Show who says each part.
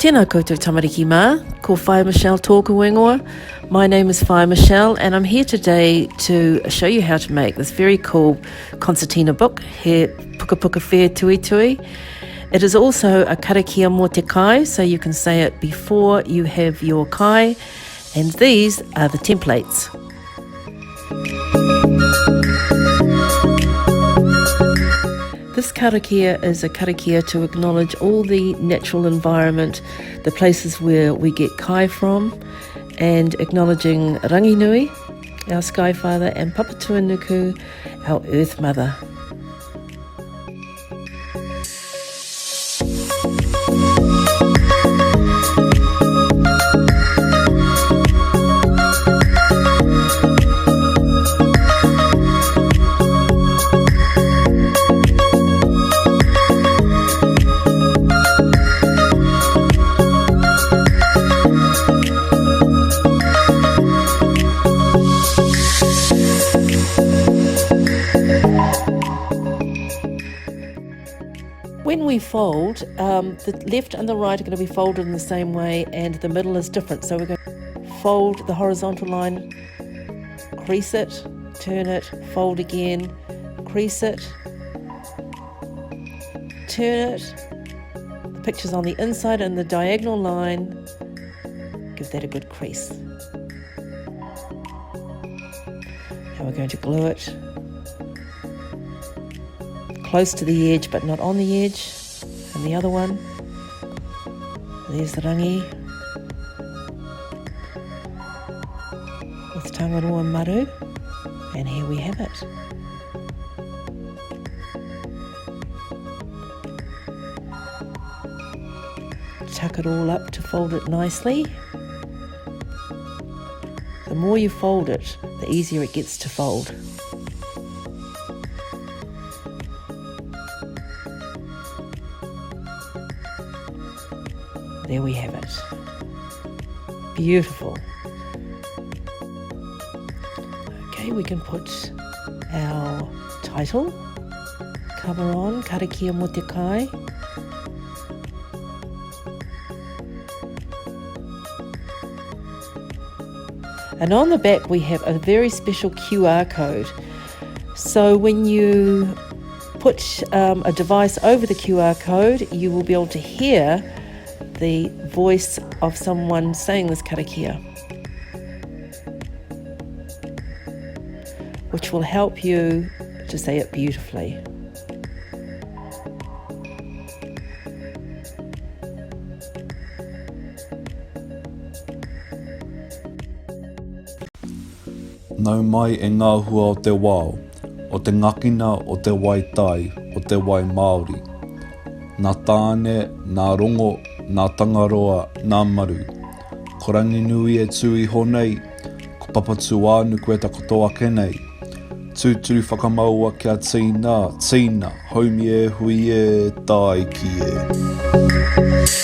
Speaker 1: Tēnā koutou tamariki mā, ko Whai Michelle tōku ingoa. My name is Whai Michelle and I'm here today to show you how to make this very cool Concertina book, he pukapuka whētuitui. It is also a Karakia mō te kai, so you can say it before you have your kai, and these are the templates. This karakia is a karakia to acknowledge all the natural environment, the places where we get kai from, and acknowledging Ranginui, our Sky Father, and Papatuanuku, our Earth Mother. When we fold, the left and the right are going to be folded in the same way, and the middle is different. So we're going to fold the horizontal line, crease it, turn it, fold again, crease it, turn it. The picture's on the inside and the diagonal line. Give that a good crease. Now we're going to glue it close to the edge but not on the edge, and the other one, there's the rangi with tangaroa maru, and here we have it. Tuck it all up to fold it nicely. The more you fold it, the easier it gets to fold. There we have it. Beautiful. Okay, we can put our title, cover on, Karakia mō te kai. And on the back we have a very special QR code. So when you put a device over the QR code, you will be able to hear the voice of someone saying this karakia, which will help you to say it beautifully.
Speaker 2: Nau mai e ngā hua o te wao, o te ngakina o te waitai, o te wai Māori. Nā tāne, nā rongo, nā tangaroa, nā maru. Ko Ranginui e tui honei, ko papatu ānuku e takoto ake nei. Tūturu whakamaua kia tīna, haumi e hui e, tai ki e.